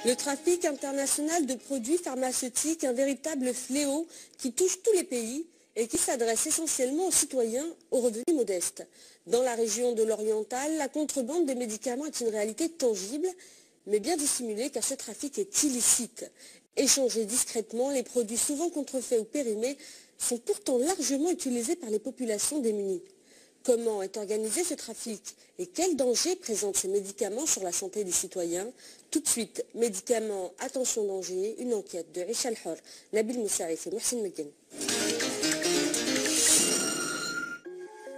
Le trafic international de produits pharmaceutiques, un véritable fléau qui touche tous les pays et qui s'adresse essentiellement aux citoyens aux revenus modestes. Dans la région de l'Oriental, la contrebande des médicaments est une réalité tangible, mais bien dissimulée car ce trafic est illicite. Échangés discrètement, les produits souvent contrefaits ou périmés sont pourtant largement utilisés par les populations démunies. Comment est organisé ce trafic et quels dangers présentent ces médicaments sur la santé des citoyens? Tout de suite, médicaments, attention danger, une enquête de Aïcha Al-Hor, Nabil Moussaïf et Mohsin Meghen.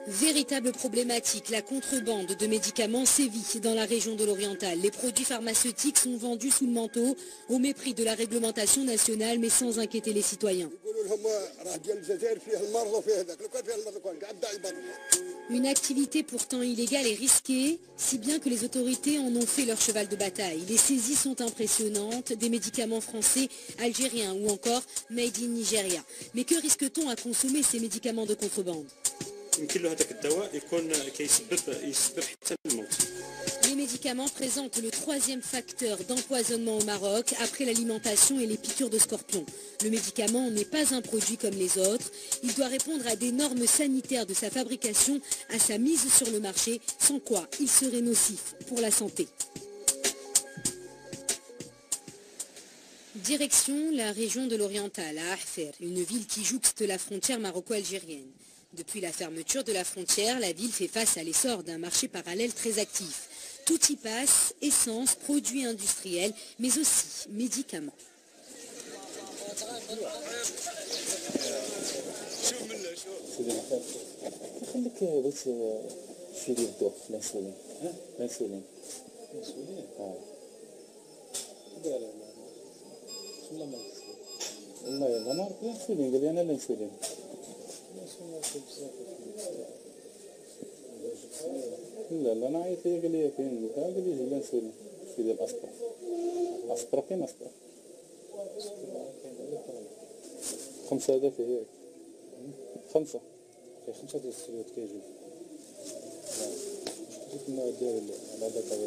Véritable problématique, la contrebande de médicaments sévit dans la région de l'Oriental. Les produits pharmaceutiques sont vendus sous le manteau, au mépris de la réglementation nationale, mais sans inquiéter les citoyens. Une activité pourtant illégale et risquée, si bien que les autorités en ont fait leur cheval de bataille. Les saisies sont impressionnantes, des médicaments français, algériens ou encore made in Nigeria. Mais que risque-t-on à consommer ces médicaments de contrebande? Les médicaments présentent le troisième facteur d'empoisonnement au Maroc après l'alimentation et les piqûres de scorpions. Le médicament n'est pas un produit comme les autres. Il doit répondre à des normes sanitaires de sa fabrication, à sa mise sur le marché, sans quoi il serait nocif pour la santé. Direction la région de l'Oriental, à Ahfer, une ville qui jouxte la frontière maroco-algérienne. Depuis la fermeture de la frontière, la ville fait face à l'essor d'un marché parallèle très actif. Tout y passe, essence, produits industriels, mais aussi médicaments. لا لا انا عيط لي قال لي فين قال لي جيب لنا سولي الاسبر اسبر كاين اسبر 5000 هي 5 في 5 ديال السوليات كيجيو شفتي كنا ديال هذا تاع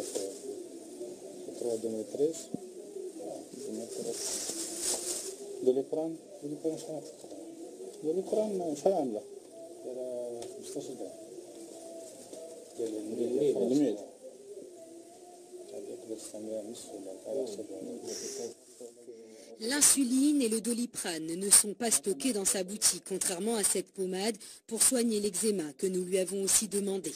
3 دوليبران شحال دوليبران شحال عامله دايره 15 درهم. L'insuline et le Doliprane ne sont pas stockés dans sa boutique, contrairement à cette pommade pour soigner l'eczéma que nous lui avons aussi demandé.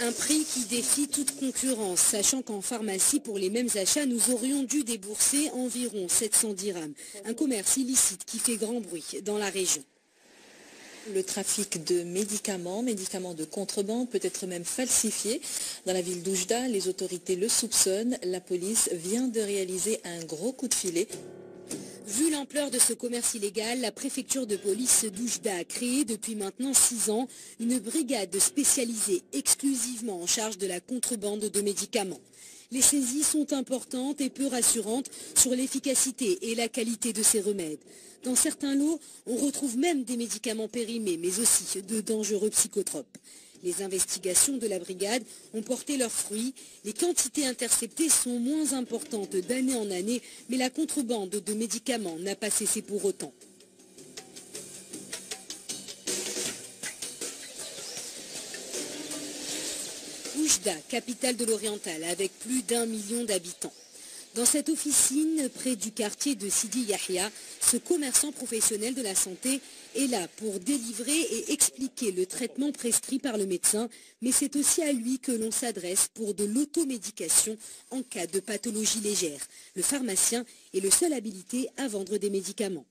Un prix qui défie toute concurrence, sachant qu'en pharmacie, pour les mêmes achats, nous aurions dû débourser environ 700 dirhams. Un commerce illicite qui fait grand bruit dans la région. Le trafic de médicaments de contrebande peut être même falsifié. Dans la ville d'Oujda, les autorités le soupçonnent. La police vient de réaliser un gros coup de filet. Vu l'ampleur de ce commerce illégal, la préfecture de police d'Oujda a créé depuis maintenant 6 ans une brigade spécialisée exclusivement en charge de la contrebande de médicaments. Les saisies sont importantes et peu rassurantes sur l'efficacité et la qualité de ces remèdes. Dans certains lots, on retrouve même des médicaments périmés, mais aussi de dangereux psychotropes. Les investigations de la brigade ont porté leurs fruits. Les quantités interceptées sont moins importantes d'année en année, mais la contrebande de médicaments n'a pas cessé pour autant. Oujda, capitale de l'Oriental, avec plus d'1 million d'habitants. Dans cette officine, près du quartier de Sidi Yahya, ce commerçant professionnel de la santé est là pour délivrer et expliquer le traitement prescrit par le médecin, mais c'est aussi à lui que l'on s'adresse pour de l'automédication en cas de pathologie légère. Le pharmacien est le seul habilité à vendre des médicaments.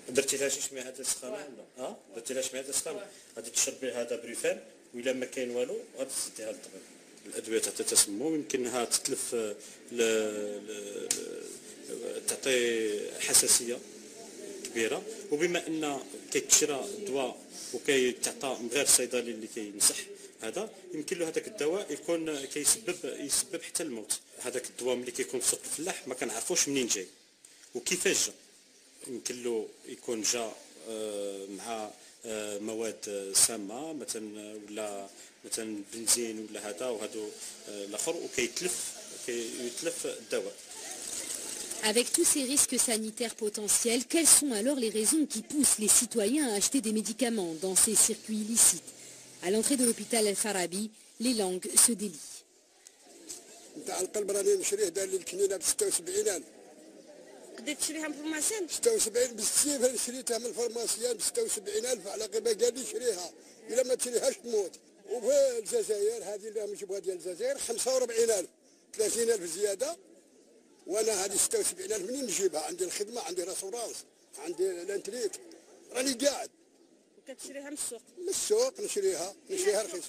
درتي لها شي شميه هذا السخانه ولا درتي لها شميه هذا السخانه غادي تشربي هذا بريفان وإلا ما كاين والو غادي تسديها للطبيب. الادويه تاع التسمم يمكنها تتلف تعطي حساسيه كبيره، وبما ان كيتشرى الدواء وكيتعطى من غير الصيدلي اللي كينصح هذا يمكن له هذاك الدواء يكون يسبب حتى الموت. هذاك الدواء ملي كيكون في سوق الفلاح ما كنعرفوش منين جاي وكيفاش جا. يمكن له يكون جا مع مواد سامه مثلا ولا مثلا بنزين ولا هذا وهذا الاخر وكيتلف الدواء. Avec tous ces risques sanitaires potentiels, quelles sont alors les raisons qui poussent les citoyens à acheter des médicaments dans ces circuits illicites? À l'entrée de l'hôpital Al-Farabi, les langues se délient. نتاع القلب راني نشريه دار لي الكنينه ب 76,000. قدرت تشريها من الفرماسيان؟ 76 بالسيف انا شريتها من الفرماسيان ب 76,000 على غير قال لي شريها الا ما تشريهاش تموت. وفي الجزائر هذه اللي راهم يجيبوها ديال الجزائر 45,000 30,000 زياده. وانا هذه 76,000 منين نجيبها؟ عندي الخدمه عندي راسورانس عندي لانتريك راني قاعد. وكتشريها من السوق؟ من السوق نشريها رخيص.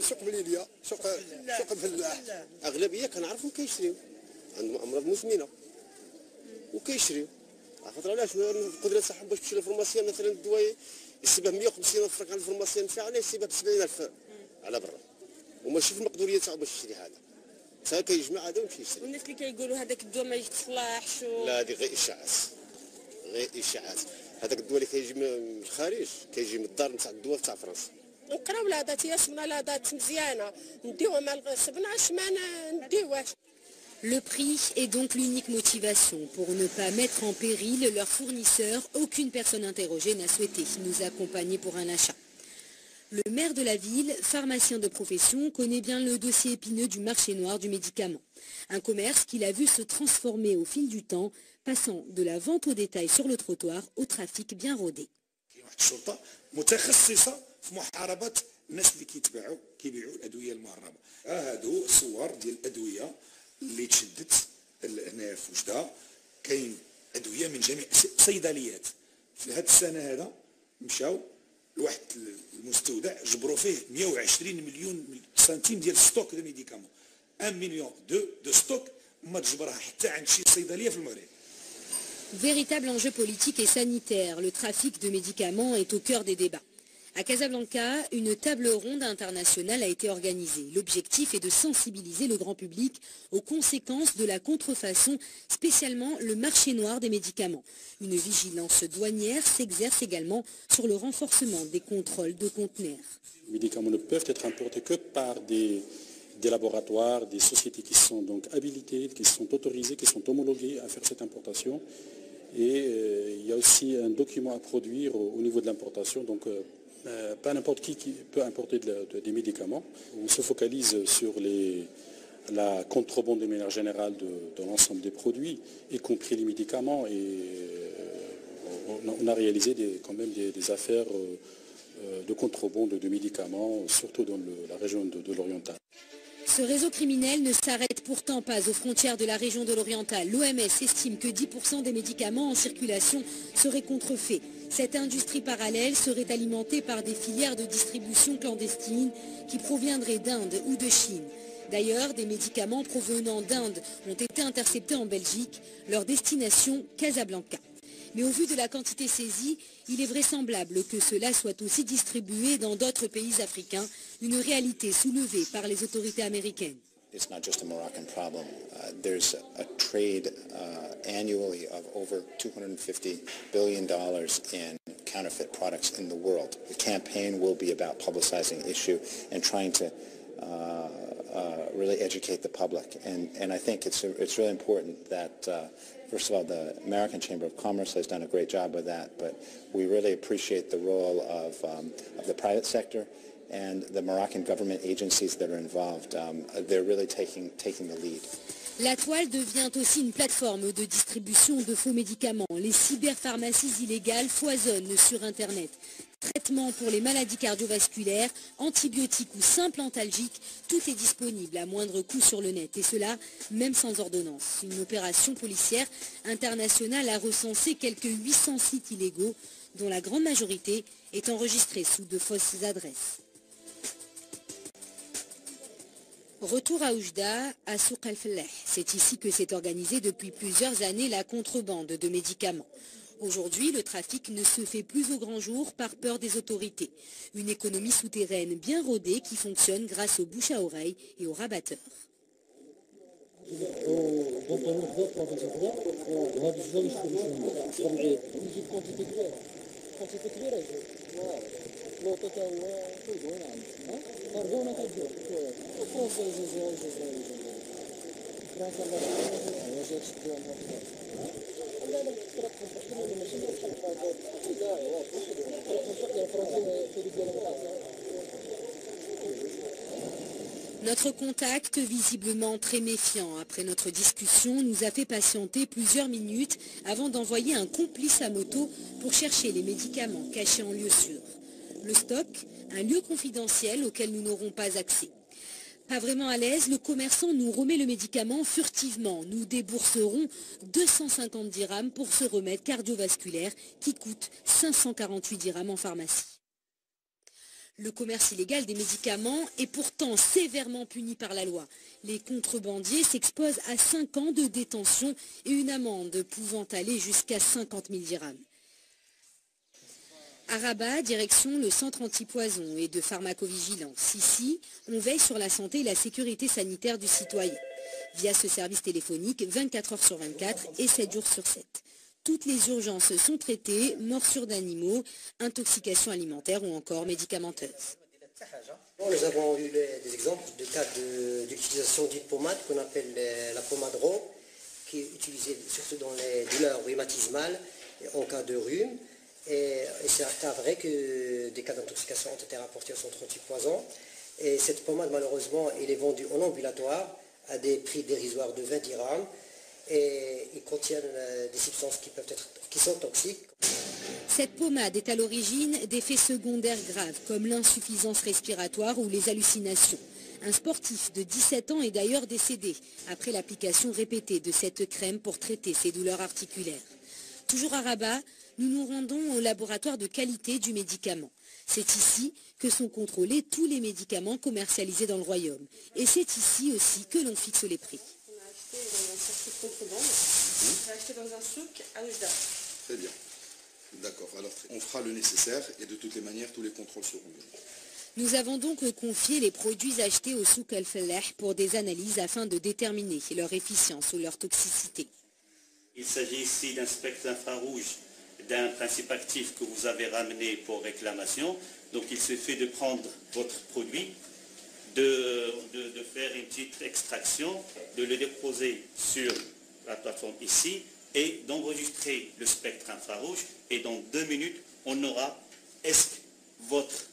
سوق بليليا سوق الفلاح. اغلبيه كنعرفهم كيشريو عندهم امراض مزمنه وكيشريو خاطر علاش القدره صاحب باش تمشي للفرماسيان مثلا الدواء يسيبها 150,000 فرنك على الفرماسيان فعلا يسيبها ب 70,000 على برا وماشي في المقدوريه تاعو باش يشري هذا تا كيجمع هذا ويمشي يشري. والناس اللي كيقولوا هذاك الدواء ما يتصلحش لا هذه غير اشاعات هذاك الدواء اللي كيجي من الخارج كيجي من الدار نتاع الدواء تاع فرنسا. نقراو لهادات ياسمنا لهادات مزيانه نديوها ما نغصبناش ما نديوهاش. Le prix est donc l'unique motivation pour ne pas mettre en péril leurs fournisseurs. Aucune personne interrogée n'a souhaité nous accompagner pour un achat. Le maire de la ville, pharmacien de profession, connaît bien le dossier épineux du marché noir du médicament. Un commerce qu'il a vu se transformer au fil du temps, passant de la vente au détail sur le trottoir au trafic bien rodé. الشرطه متخصصه في محاربه الناس اللي كيبيعوا الادويه المهربه. هادو صور ديال الادويه اللي تشدت هنا في وجده. كاين ادويه من جميع صيدليات. في هذه السنه هذا مشاو لواحد المستودع جبروا فيه 120 مليون سنتيم ديال ستوك دو ميديكامون. 1 مليون دو ستوك ما تجبرها حتى عند شي صيدليه في المغرب. Véritable enjeu politique et sanitaire, le trafic de médicaments est au cœur des débats. À Casablanca, une table ronde internationale a été organisée. L'objectif est de sensibiliser le grand public aux conséquences de la contrefaçon, spécialement le marché noir des médicaments. Une vigilance douanière s'exerce également sur le renforcement des contrôles de conteneurs. Les médicaments ne peuvent être importés que par des laboratoires, des sociétés qui sont donc habilitées, qui sont autorisées, qui sont homologuées à faire cette importation. Et il y a aussi un document à produire au niveau de l'importation. Donc pas n'importe qui peut importer des médicaments. On se focalise sur la contrebande de manière générale de l'ensemble des produits, y compris les médicaments. Et on a réalisé quand même des affaires de contrebande de médicaments, surtout dans la région de l'Oriental. Ce réseau criminel ne s'arrête pourtant pas aux frontières de la région de l'Oriental. L'OMS estime que 10% des médicaments en circulation seraient contrefaits. Cette industrie parallèle serait alimentée par des filières de distribution clandestine qui proviendraient d'Inde ou de Chine. D'ailleurs, des médicaments provenant d'Inde ont été interceptés en Belgique, leur destination Casablanca. Mais au vu de la quantité saisie, il est vraisemblable que cela soit aussi distribué dans d'autres pays africains, une réalité soulevée par les autorités américaines. It's not just a Moroccan problem. There's a trade annually of over $250 billion in counterfeit products in the world. The campaign will be about publicizing the issue and trying to really educate the public. And I think it's really important that first of all, the American Chamber of Commerce has done a great job with that, but we really appreciate the role of the private sector and the Moroccan government agencies that are involved. They're really taking the lead. La toile devient aussi une plateforme de distribution de faux médicaments. Les cyberpharmacies illégales foisonnent sur Internet. Traitements pour les maladies cardiovasculaires, antibiotiques ou simples antalgiques, tout est disponible à moindre coût sur le net. Et cela, même sans ordonnance. Une opération policière internationale a recensé quelques 800 sites illégaux, dont la grande majorité est enregistrée sous de fausses adresses. Retour à Oujda, à Souk al-Fallah. C'est ici que s'est organisée depuis plusieurs années la contrebande de médicaments. Aujourd'hui, le trafic ne se fait plus au grand jour par peur des autorités. Une économie souterraine bien rodée qui fonctionne grâce aux bouche à oreille et aux rabatteurs. Notre contact, visiblement très méfiant après notre discussion, nous a fait patienter plusieurs minutes avant d'envoyer un complice à moto pour chercher les médicaments cachés en lieu sûr. Le stock, un lieu confidentiel auquel nous n'aurons pas accès. Pas vraiment à l'aise, le commerçant nous remet le médicament furtivement. Nous débourserons 250 dirhams pour ce remède cardiovasculaire qui coûte 548 dirhams en pharmacie. Le commerce illégal des médicaments est pourtant sévèrement puni par la loi. Les contrebandiers s'exposent à 5 ans de détention et une amende pouvant aller jusqu'à 50 000 dirhams. À Rabat, direction le centre antipoison et de pharmacovigilance. Ici, on veille sur la santé et la sécurité sanitaire du citoyen via ce service téléphonique 24 heures sur 24 et 7 jours sur 7. Toutes les urgences sont traitées, morsures d'animaux, intoxication alimentaire ou encore médicamenteuses. Nous avons eu des exemples de cas d'utilisation d'une pommade qu'on appelle la pommade Ro, qui est utilisée surtout dans les douleurs rhumatismales en cas de rhume. Et c'est vrai que des cas d'intoxication ont été rapportés au centre antipoison. Et cette pommade, malheureusement, elle est vendue en ambulatoire à des prix dérisoires de 20 dirhams. Et ils contiennent des substances qui sont toxiques. Cette pommade est à l'origine d'effets secondaires graves comme l'insuffisance respiratoire ou les hallucinations. Un sportif de 17 ans est d'ailleurs décédé après l'application répétée de cette crème pour traiter ses douleurs articulaires. Toujours à Rabat, nous nous rendons au laboratoire de qualité du médicament. C'est ici que sont contrôlés tous les médicaments commercialisés dans le royaume. Et c'est ici aussi que l'on fixe les prix. Dans un circuit de contrebande. J'ai acheté dans un souk à Oujda. Très bien. D'accord. Alors, on fera le nécessaire et de toutes les manières, tous les contrôles seront faits. Nous avons donc confié les produits achetés au souk al-Fallah pour des analyses afin de déterminer leur efficience ou leur toxicité. Il s'agit ici d'un spectre infrarouge, d'un principe actif que vous avez ramené pour réclamation. Donc il suffit de prendre votre produit, de faire une petite extraction, de le déposer sur la plateforme ici et d'enregistrer le spectre infrarouge. Et dans 2 minutes, on aura est-ce que votre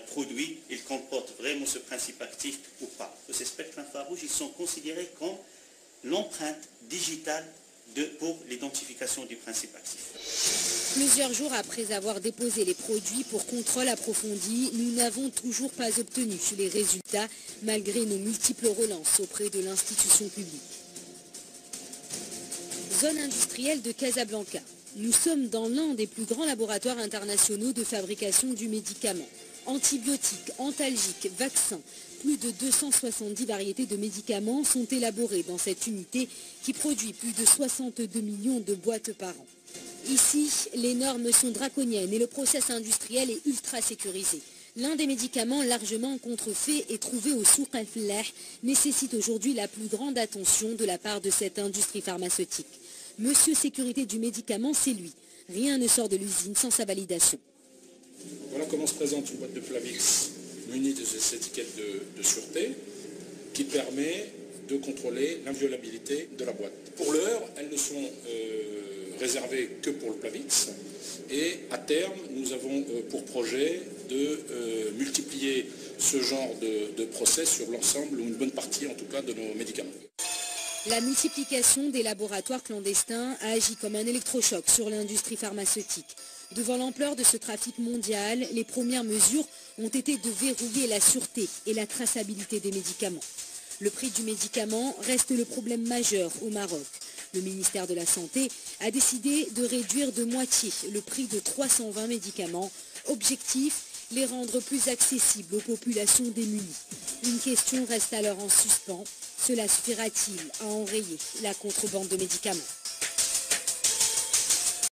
produit il comporte vraiment ce principe actif ou pas. Ces spectres infrarouges, ils sont considérés comme l'empreinte digitale pour l'identification du principe actif. Plusieurs jours après avoir déposé les produits pour contrôle approfondi, nous n'avons toujours pas obtenu les résultats malgré nos multiples relances auprès de l'institution publique. Zone industrielle de Casablanca. Nous sommes dans l'un des plus grands laboratoires internationaux de fabrication du médicament. Antibiotiques, antalgiques, vaccins. Plus de 270 variétés de médicaments sont élaborées dans cette unité qui produit plus de 62 millions de boîtes par an. Ici, les normes sont draconiennes et le process industriel est ultra sécurisé. L'un des médicaments largement contrefait et trouvé au souk al-Fallah nécessite aujourd'hui la plus grande attention de la part de cette industrie pharmaceutique. Monsieur Sécurité du médicament, c'est lui. Rien ne sort de l'usine sans sa validation. Voilà comment se présente une boîte de Plavix munie de ces étiquettes de sûreté qui permet de contrôler l'inviolabilité de la boîte. Pour l'heure, elles ne sont réservées que pour le Plavix et à terme, nous avons pour projet de multiplier ce genre de process sur l'ensemble ou une bonne partie en tout cas de nos médicaments. La multiplication des laboratoires clandestins a agi comme un électrochoc sur l'industrie pharmaceutique. Devant l'ampleur de ce trafic mondial, les premières mesures ont été de verrouiller la sûreté et la traçabilité des médicaments. Le prix du médicament reste le problème majeur au Maroc. Le ministère de la Santé a décidé de réduire de moitié le prix de 320 médicaments. Objectif, les rendre plus accessibles aux populations démunies. Une question reste alors en suspens. Cela suffira-t-il à enrayer la contrebande de médicaments ?